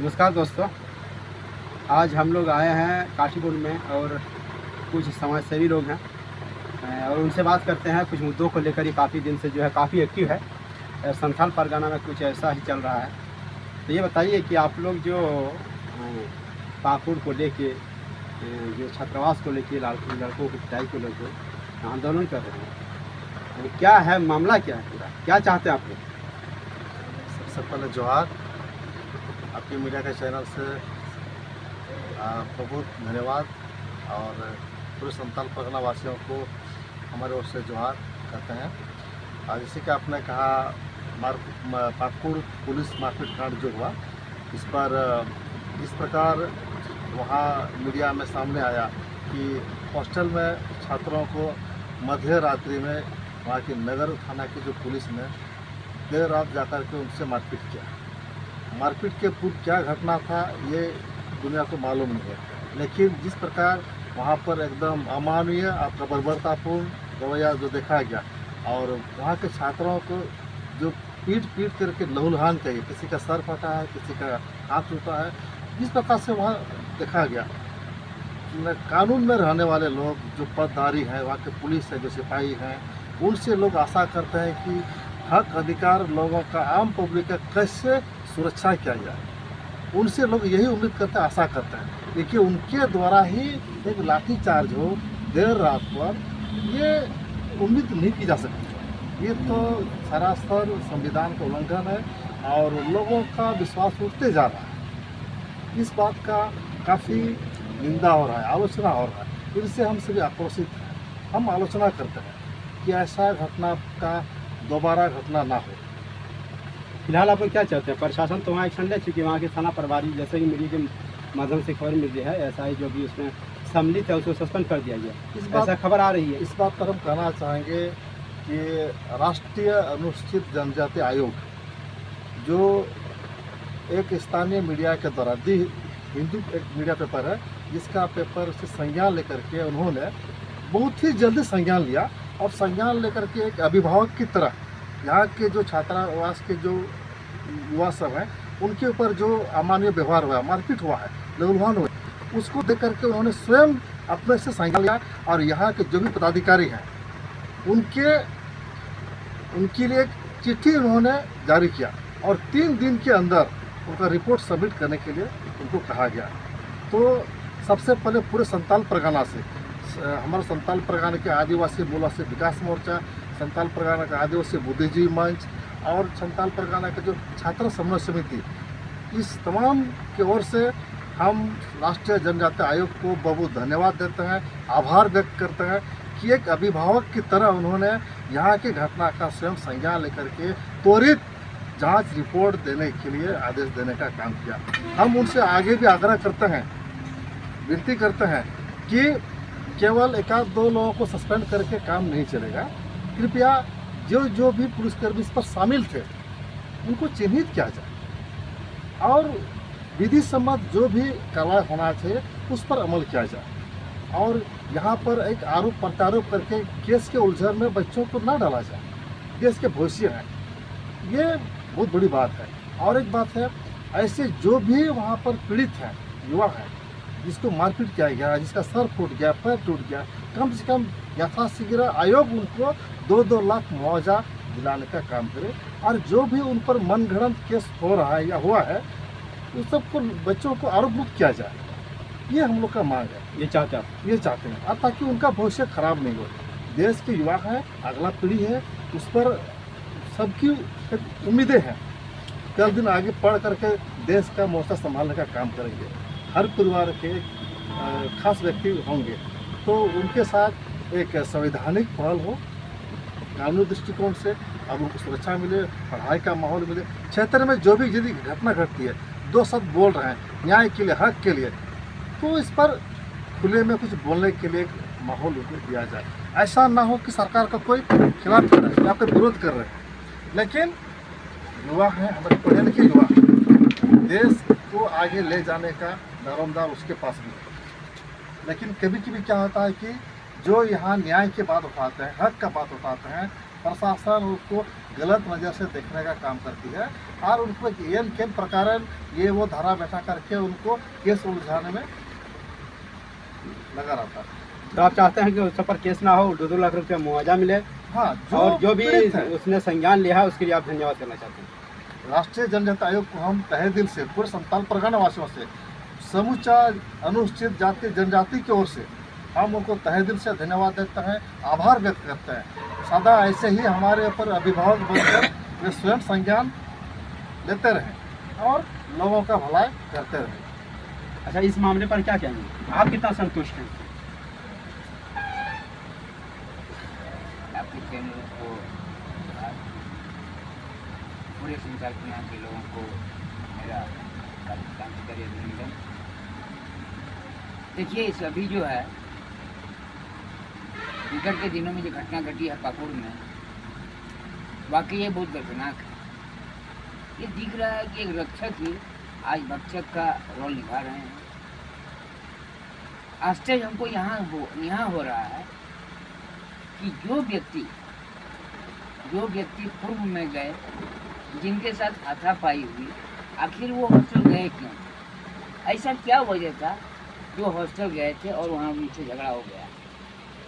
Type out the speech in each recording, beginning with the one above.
नमस्कार दोस्तों, आज हम लोग आए हैं काशीपुर में और कुछ समाजसेवी लोग हैं और उनसे बात करते हैं कुछ मुद्दों को लेकर। ये काफ़ी दिन से जो है काफ़ी एक्टिव है संथाल परगना में कुछ ऐसा ही चल रहा है। तो ये बताइए कि आप लोग जो पाकुड़ को लेके जो छात्रावास को लेके लड़कों की पिटाई को लेके आंदोलन कर रहे हैं, तो क्या है मामला, क्या है पूरा, क्या चाहते हैं आप लोग? सबसे पहले जोहार आपके मीडिया के चैनल से बहुत धन्यवाद और पूरे संथाल परगना वासियों को हमारे ओर से जोहार कहते हैं। और जैसे कि आपने कहा पाकुड़ पुलिस मारपीट कांड जो हुआ, इस पर इस प्रकार वहाँ मीडिया में सामने आया कि हॉस्टल में छात्रों को मध्य रात्रि में वहाँ की नगर थाना की जो पुलिस ने देर रात जाकर के उनसे मारपीट किया। मारपीट के पूर्व क्या घटना था ये दुनिया को मालूम नहीं है, लेकिन जिस प्रकार वहाँ पर एकदम अमानवीय और बर्बरतापूर्ण रवैया जो देखा गया और वहाँ के छात्रों को जो पीट करके लहूलुहान किया, किसी का सर फटा है, किसी का हाथ टूटा है, जिस प्रकार से वहाँ देखा गया। कानून में रहने वाले लोग जो पदधारी हैं, वहाँ के पुलिस है, जो सिपाही हैं, उनसे लोग आशा करते हैं कि हक अधिकार लोगों का, आम पब्लिक का कैसे सुरक्षा किया जाए। उनसे लोग यही उम्मीद करते हैं, आशा करते हैं, लेकिन उनके द्वारा ही एक लाठीचार्ज हो देर रात पर, ये उम्मीद नहीं की जा सकती। ये तो सरासर संविधान का उल्लंघन है और लोगों का विश्वास उठते जा रहा है। इस बात का काफ़ी निंदा हो रहा है, आलोचना हो रहा है। इनसे हम सभी आक्रोशित हैं। हम आलोचना करते हैं कि ऐसा घटना का दोबारा घटना ना हो। फिलहाल आप लोग क्या चाहते हैं? प्रशासन तो वहाँ एक्शन ले चुकी है, वहाँ के थाना प्रभारी, जैसे कि मीडिया के माध्यम से खबर मिल रही है, एसआई जो भी उसमें सम्मिलित है उसको सस्पेंड कर दिया गया, ऐसा खबर आ रही है। इस बात पर हम कहना चाहेंगे कि राष्ट्रीय अनुसूचित जनजाति आयोग जो एक स्थानीय मीडिया के द्वारा दी हिंदू एक मीडिया पेपर है, जिसका पेपर से संज्ञान लेकर के उन्होंने बहुत ही जल्दी संज्ञान लिया और संज्ञान लेकर के एक अभिभावक की तरह यहाँ के जो छात्रावास के जो युवा सब हैं उनके ऊपर जो अमानवीय व्यवहार हुआ, मारपीट हुआ है, लहूलुहान हुआ, उसको देख करके उन्होंने स्वयं अपने से संज्ञान लिया और यहाँ के जो भी पदाधिकारी हैं उनके लिए एक चिट्ठी उन्होंने जारी किया और 3 दिन के अंदर उनका रिपोर्ट सबमिट करने के लिए उनको कहा गया। तो सबसे पहले पूरे संथाल परगना से, हमारे संथाल परगना के आदिवासी मूलवासी विकास मोर्चा, संथाल परगना का आदिवासी बुद्धिजीवी मंच और संथाल परगना का जो छात्र समन्वय समिति, इस तमाम की ओर से हम राष्ट्रीय जनजाति आयोग को बहुत धन्यवाद देते हैं, आभार व्यक्त करते हैं कि एक अभिभावक की तरह उन्होंने यहाँ की घटना का स्वयं संज्ञान लेकर के त्वरित जांच रिपोर्ट देने के लिए आदेश देने का काम किया। हम उनसे आगे भी आग्रह करते हैं, विनती करते हैं कि केवल 1-2 लोगों को सस्पेंड करके काम नहीं चलेगा। कृपया जो भी पुलिसकर्मी इस पर शामिल थे उनको चिन्हित किया जाए और विधि सम्मत जो भी कार्रवाई होना चाहिए उस पर अमल किया जाए और यहाँ पर एक आरोप प्रत्यारोप करके केस के उलझन में बच्चों को ना डाला जाए। देश के भविष्य है, ये बहुत बड़ी बात है। और एक बात है, ऐसे जो भी वहाँ पर पीड़ित हैं, युवा हैं, जिसको मारपीट किया गया, जिसका सर फूट गया, पैर टूट गया, कम से कम यथाशीघ्र आयोग उनको 2-2 लाख मुआवजा दिलाने का काम करे और जो भी उन पर मनगढ़ंत केस हो रहा है या हुआ है उस सबको, बच्चों को आरोप मुक्त किया जाए। ये हम लोग का मांग है, ये चाहते हैं और ताकि उनका भविष्य खराब नहीं हो। देश के युवा हैं, अगला पीढ़ी है, उस पर सबकी उम्मीदें हैं। कल दिन आगे पढ़ करके देश का मोर्चा संभालने का काम करेंगे। हर परिवार के खास व्यक्ति होंगे, तो उनके साथ एक संवैधानिक पहल हो, कानूनी दृष्टिकोण से अब उनको सुरक्षा मिले, पढ़ाई का माहौल मिले। क्षेत्र में जो भी यदि घटना घटती है, 2 शब्द बोल रहे हैं न्याय के लिए, हक के लिए, तो इस पर खुले में कुछ बोलने के लिए एक माहौल उनको दिया जाए। ऐसा ना हो कि सरकार का कोई खिलाफ कर रहा है या कोई विरोध कर रहे हैं, लेकिन युवा हैं, हमारे पढ़े लिखे युवा, देश को आगे ले जाने का दारोमदार उसके पास भी है। लेकिन कभी कभी क्या होता है कि जो यहाँ न्याय की बात उठाते हैं, हक का बात उठाते हैं, प्रशासन उसको गलत नज़र से देखने का काम करती है और उनको एन के प्रकार ये वो धारा बैठा करके उनको केस उलझाने में लगा रहता है। तो आप चाहते हैं कि उस पर केस ना हो, 2-2 लाख रुपया मुआवजा मिले, हाँ, और जो भी पीड़ित है, उसने संज्ञान लिया है उसके लिए आप धन्यवाद करना चाहते हैं। राष्ट्रीय जनजाति आयोग को हम तहे दिल से पूरे संताल परगना वासियों से, समूचा अनुसूचित जाति जनजाति की ओर से हम उनको तहे दिल से धन्यवाद देते हैं, आभार व्यक्त करते हैं। सदा ऐसे ही हमारे ऊपर अभिभावक बनकर वे स्वयं संज्ञान लेते रहें और लोगों का भलाई करते रहें। अच्छा, इस मामले पर क्या कहेंगे, आप कितना संतुष्ट हैं? आपके चैनल को पूरे संसार के लोगों को मेरा क्रांतिकारी अभिनंदन। देखिए, इस अभी जो है निकट के दिनों में जो घटना घटी है पाकुड़ में, वाकई ये बहुत दर्दनाक है। ये दिख रहा है कि एक रक्षक ही आज भक्षक का रोल निभा रहे हैं। आश्चर्य हमको यहाँ हो रहा है कि जो व्यक्ति पूर्व में गए, जिनके साथ हाथापाई हुई, आखिर वो हॉस्टल गए क्यों? ऐसा क्या वजह था जो हॉस्टल गए थे और वहाँ उनसे झगड़ा हो गया,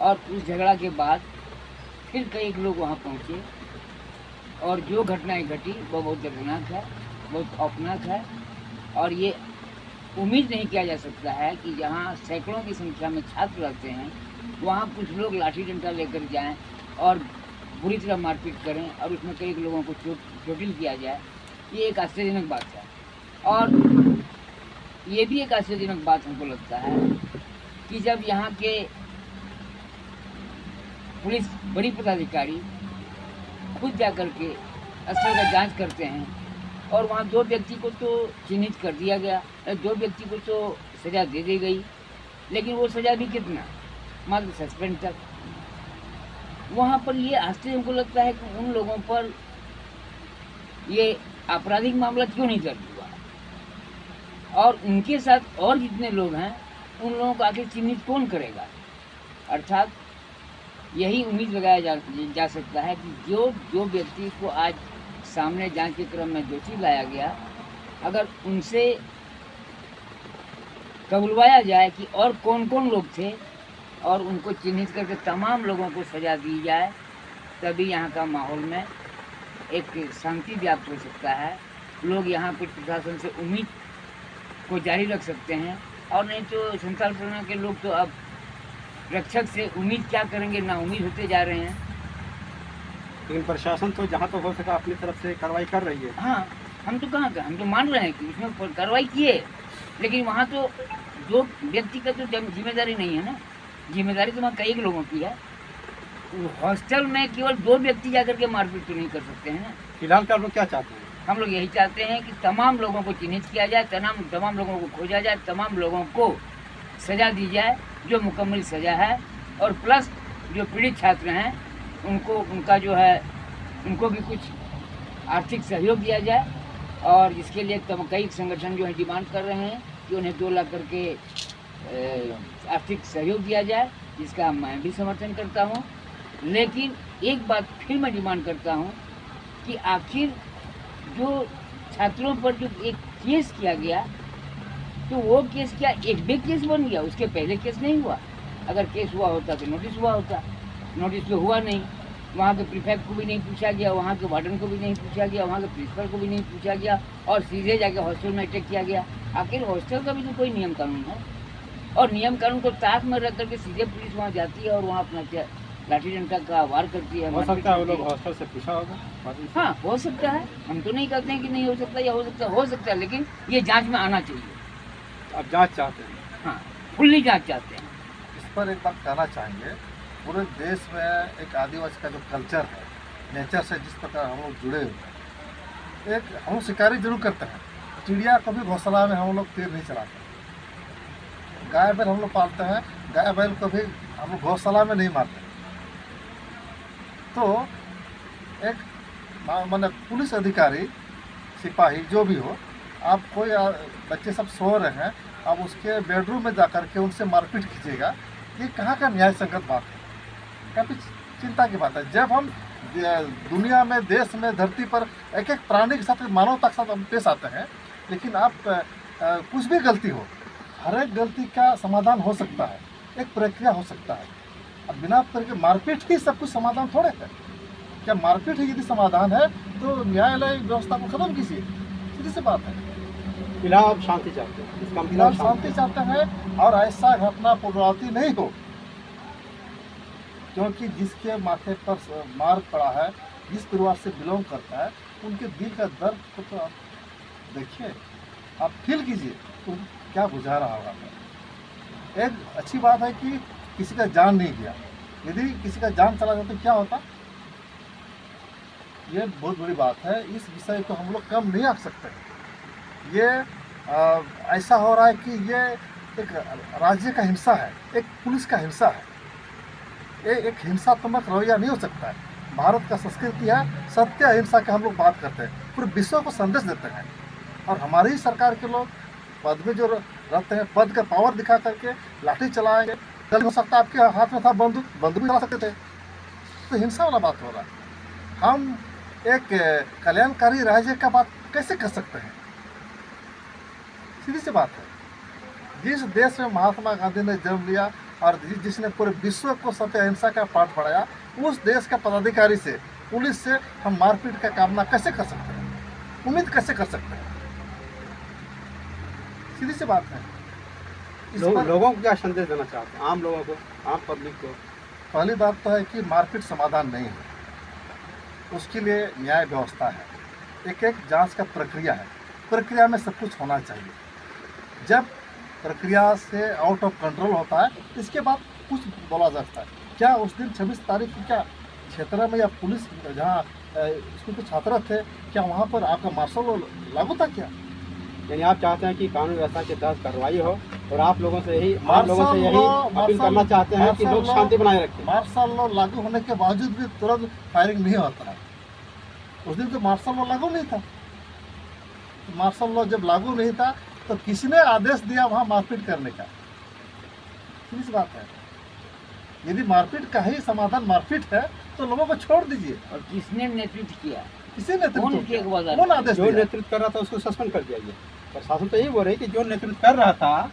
और उस झगड़ा के बाद फिर कई लोग वहाँ पहुँचे और जो घटनाएं घटी वो बहुत दर्दनाक है, बहुत खौफनाक है। और ये उम्मीद नहीं किया जा सकता है कि जहाँ सैकड़ों की संख्या में छात्र रहते हैं वहाँ कुछ लोग लाठी डंडा लेकर जाएं और बुरी तरह मारपीट करें और उसमें कई लोगों को चोटिल किया जाए। ये एक आश्चर्यजनक बात है। और ये भी एक आश्चर्यजनक बात हमको लगता है कि जब यहाँ के पुलिस बड़ी पदाधिकारी खुद जाकर के स्थल का जांच करते हैं और वहाँ 2 व्यक्ति को तो चिन्हित कर दिया गया, 2 व्यक्ति को तो सज़ा दे दी गई, लेकिन वो सज़ा भी कितना, मात्र सस्पेंड तक। वहाँ पर ये आश्चर्य हमको लगता है कि उन लोगों पर ये आपराधिक मामला क्यों नहीं दर्ज हुआ, और उनके साथ और जितने लोग हैं उन लोगों को आखिर चिन्हित कौन करेगा। अर्थात यही उम्मीद लगाया जा सकता है कि जो व्यक्ति को आज सामने जांच के क्रम में दोषी लाया गया, अगर उनसे कबुलवाया जाए कि और कौन कौन लोग थे और उनको चिन्हित करके तमाम लोगों को सज़ा दी जाए, तभी यहाँ का माहौल में एक शांति व्याप्त हो सकता है। लोग यहाँ पर प्रशासन से उम्मीद को जारी रख सकते हैं, और नहीं तो संताल परगना के लोग तो अब रक्षक से उम्मीद क्या करेंगे, ना उम्मीद होते जा रहे हैं। लेकिन प्रशासन तो जहाँ तो हो सका अपनी तरफ से कार्रवाई कर रही है। हाँ, हम तो कहाँ का, हम तो मान रहे हैं कि उसमें कार्रवाई की है, लेकिन वहाँ तो जो व्यक्ति का तो जिम्मेदारी नहीं है ना, जिम्मेदारी तो वहाँ कई लोगों की है। हॉस्टल में केवल 2 व्यक्ति जाकर के मारपीट तो नहीं कर सकते हैं ना। फिलहाल का लोग क्या चाहते हैं? हम लोग यही चाहते हैं कि तमाम लोगों को चिन्हित किया जाए, तमाम लोगों को खोजा जाए, तमाम लोगों को सज़ा दी जाए जो मुकम्मल सज़ा है, और प्लस जो पीड़ित छात्र हैं उनका जो है उनको भी कुछ आर्थिक सहयोग दिया जाए। और इसके लिए कई संगठन जो है डिमांड कर रहे हैं कि उन्हें 2 लाख करके आर्थिक सहयोग दिया जाए, जिसका मैं भी समर्थन करता हूं। लेकिन एक बात फिर मैं डिमांड करता हूं कि आखिर जो छात्रों पर जो एक केस किया गया, तो वो केस क्या एक भी केस बन गया? उसके पहले केस नहीं हुआ। अगर केस हुआ होता तो नोटिस हुआ होता, नोटिस तो हुआ नहीं। वहाँ के प्रीफेक्ट को भी नहीं पूछा गया, वहाँ के वार्डन को भी नहीं पूछा गया, वहाँ के प्रिंसिपल को भी नहीं पूछा गया, और सीधे जाके हॉस्टल में अटैक किया गया। आखिर हॉस्टल का भी तो कोई नियम कानून है, और नियम कानून को ताक में रख करके सीधे पुलिस वहाँ जाती है और वहाँ अपना लाठी डंडा का वार करती है। हो सकता है वो लोग हॉस्टल से पूछा होगा। हाँ, हो सकता है, हम तो नहीं कहते हैं कि नहीं हो सकता, या हो सकता है, लेकिन ये जाँच में आना चाहिए। अब जाँच चाहते हैं? हाँ, खुली जाँच चाहते हैं। इस पर एक बात कहना चाहेंगे, पूरे देश में एक आदिवासी का जो कल्चर है, नेचर से जिस प्रकार हम लोग जुड़े हुए हैं, एक हम लोग शिकारी जरूर करते हैं, चिड़िया कभी घोंसला में हम लोग तीर नहीं चलाते। गाय बैल हम लोग पालते हैं, गाय बैल कभी हम लोग घोंसला में नहीं मारते। तो एक माने पुलिस अधिकारी, सिपाही जो भी हो, आप कोई बच्चे सब सो रहे हैं, आप उसके बेडरूम में जाकर के उनसे मारपीट कीजिएगा, ये कहाँ का न्याय संगत बात है? काफ़ी चिंता की बात है। जब हम दुनिया में, देश में, धरती पर एक एक प्राणी के साथ, मानवता के साथ हम पेश आते हैं। लेकिन आप कुछ भी गलती हो, हर एक गलती का समाधान हो सकता है, एक प्रक्रिया हो सकता है। अब बिना करके मारपीट ही सब कुछ समाधान थोड़े है। क्या मारपीट ही यदि समाधान है तो न्यायालय व्यवस्था को खत्म कीजिए, सीधी सी बात है। फिलहाल आप शांति चाहते हैं, इसका मतलब फिलहाल शांति चाहते हैं और ऐसा घटना पुनरावृत्ति नहीं हो, क्योंकि जिसके माथे पर मार पड़ा है, जिस परिवार से बिलोंग करता है, उनके दिल का दर्द को तो आप देखिए, आप फील कीजिए तो क्या बुझा रहा होगा। एक अच्छी बात है कि किसी का जान नहीं गया, यदि किसी का जान चला जाता तो क्या होता, ये बहुत बड़ी बात है। इस विषय को हम लोग कम नहीं आंक सकते। ये ऐसा हो रहा है कि ये एक राज्य का हिंसा है, एक पुलिस का हिंसा है। ये एक हिंसात्मक रवैया नहीं हो सकता है। भारत का संस्कृति है सत्य अहिंसा का, हम लोग बात करते हैं, पूरे विश्व को संदेश देते हैं। और हमारी ही सरकार के लोग पद में जो रहते हैं, पद का पावर दिखा करके लाठी चलाएंगे। कल हो सकता है आपके हाथ में था बंदूक भी चला सकते थे। तो हिंसा वाला बात हो रहा है। हम एक कल्याणकारी राज्य का बात कैसे कर सकते हैं? सीधी सी बात है। जिस देश में महात्मा गांधी ने जन्म लिया और जिसने पूरे विश्व को सत्य अहिंसा का पाठ पढ़ाया, उस देश का पदाधिकारी से, पुलिस से हम मारपीट का कामना कैसे कर सकते हैं? उम्मीद कैसे कर सकते हैं? सीधी सी बात है। लोगों को क्या संदेश देना चाहते हैं, आम लोगों को, आम पब्लिक को? पहली बात तो है कि मारपीट समाधान नहीं है, उसके लिए न्याय व्यवस्था है, एक एक जांच का प्रक्रिया है। प्रक्रिया में सब कुछ होना चाहिए। जब प्रक्रिया से आउट ऑफ कंट्रोल होता है, इसके बाद कुछ बोला जा सकता है। क्या उस दिन 26 तारीख को क्या क्षेत्र में या पुलिस जहाँ स्कूल के छात्र थे, क्या वहाँ पर आपका मार्शल लॉ लागू था क्या? यानी आप चाहते हैं कि कानून व्यवस्था के तहत कार्रवाई हो, और आप लोगों से यही अपील करना चाहते हैं कि लोग शांति बनाए रखें। मार्शल लॉ लागू होने के बावजूद भी तुरंत फायरिंग नहीं होता है। उस दिन तो मार्शल लॉ लागू नहीं था। मार्शल लॉ जब लागू नहीं था तो किसने आदेश दिया वहाँ मारपीट करने का? सीधी बात है। यदि मारपीट का ही समाधान मारपीट है तो लोगों को छोड़ दीजिए। और किसने नेतृत्व किया? किसी नेतृत्व किया? कौन आदेश जो दिया? नेतृत्व कर रहा था उसको सस्पेंड कर दिया गया। प्रशासन तो यही बोल रही है कि जो नेतृत्व कर रहा था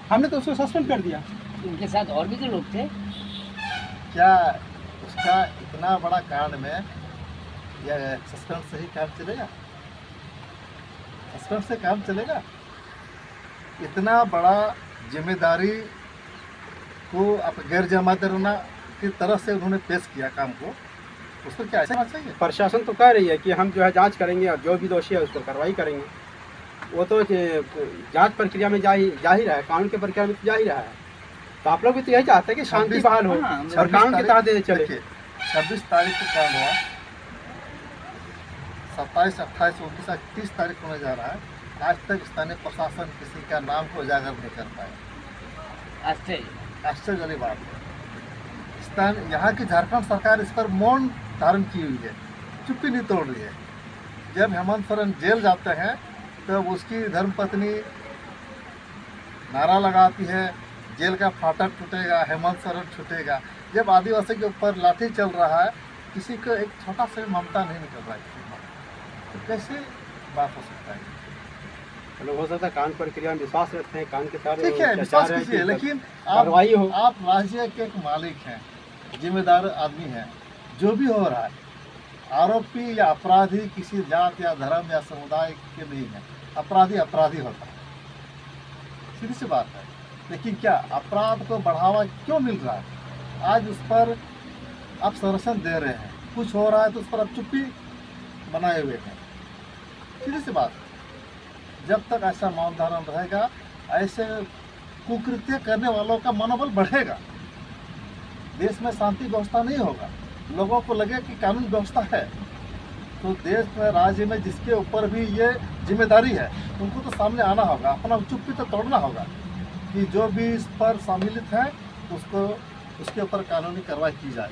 हमने तो उसको सस्पेंड कर दिया। उनके साथ और भी तो लोग थे। क्या उसका इतना बड़ा कांड में यह सस्पेंड से ही काम चलेगा? सस्पेंड से काम चलेगा? इतना बड़ा जिम्मेदारी को आप गैर जमादाराना की तरह से उन्होंने पेश किया काम को, उस पर क्या ऐसा होना चाहिए? प्रशासन तो कह रही है कि हम जो है जांच करेंगे और जो भी दोषी है उस पर कार्रवाई करेंगे। वो तो जांच प्रक्रिया में जा ही रहा है, कानून की प्रक्रिया में जा ही रहा है। तो आप लोग भी तो यही चाहते हैं कि शांति बहाल हो और कानून के तहत चले। 26 तारीख को काम हुआ, 27, 28, 29, 30 तारीख होने जा रहा है। आज तक स्थानीय प्रशासन किसी का नाम को उजागर नहीं कर पाया। आश्चर्य वाली बात है। यहाँ की झारखंड सरकार इस पर मौन धारण की हुई है, चुप्पी नहीं तोड़ रही है। जब हेमंत सोरेन जेल जाते हैं तो उसकी धर्मपत्नी नारा लगाती है, जेल का फाटक टूटेगा, हेमंत सोरेन छूटेगा। जब आदिवासी के ऊपर लाठी चल रहा है, किसी को एक छोटा सा ममता नहीं निकल रहा है, तो कैसे बात हो सकता है? लोग हो सकता है कानून प्रक्रिया में विश्वास रखते हैं, कानून के तहत ठीक है, विश्वास कीजिए, लेकिन आप राज्य के एक मालिक हैं, जिम्मेदार आदमी हैं। जो भी हो रहा है, आरोपी या अपराधी किसी जात या धर्म या समुदाय के नहीं है। अपराधी अपराधी होता है, सीधी सी बात है। लेकिन क्या अपराध को बढ़ावा क्यों मिल रहा है? आज उस पर आप संरक्षण दे रहे हैं, कुछ हो रहा है तो उस पर आप चुप्पी बनाए हुए हैं, सीधी सी बात है। जब तक ऐसा मौन धारण रहेगा, ऐसे कुकृत्य करने वालों का मनोबल बढ़ेगा, देश में शांति व्यवस्था नहीं होगा। लोगों को लगे कि कानून व्यवस्था है, तो देश में, राज्य में जिसके ऊपर भी ये जिम्मेदारी है, उनको तो सामने आना होगा, अपना चुप्पी तो तोड़ना होगा कि जो भी इस पर सम्मिलित है उसको, उसके ऊपर कानूनी कार्रवाई की जाए।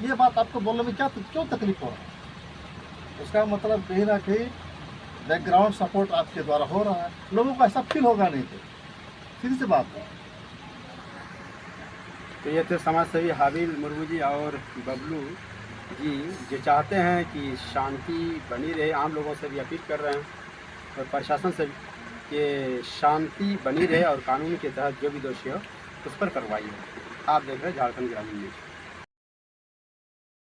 ये बात आपको बोलने में क्यों तकलीफ हो रहा है? उसका मतलब कहीं ना कहीं बैकग्राउंड सपोर्ट आपके द्वारा हो रहा है। लोगों को ऐसा फील होगा नहीं, तो सीधी सी बात है। तो ये थे समाज सेवी हाबिल मुर्मू जी और बबलू जी, जो चाहते हैं कि शांति बनी रहे, आम लोगों से भी अपील कर रहे हैं और प्रशासन से भी कि शांति बनी रहे और कानून के तहत जो भी दोषी हो उस पर कार्रवाई हो। आप देख रहे हैं झारखंड ग्रामीण न्यूज़।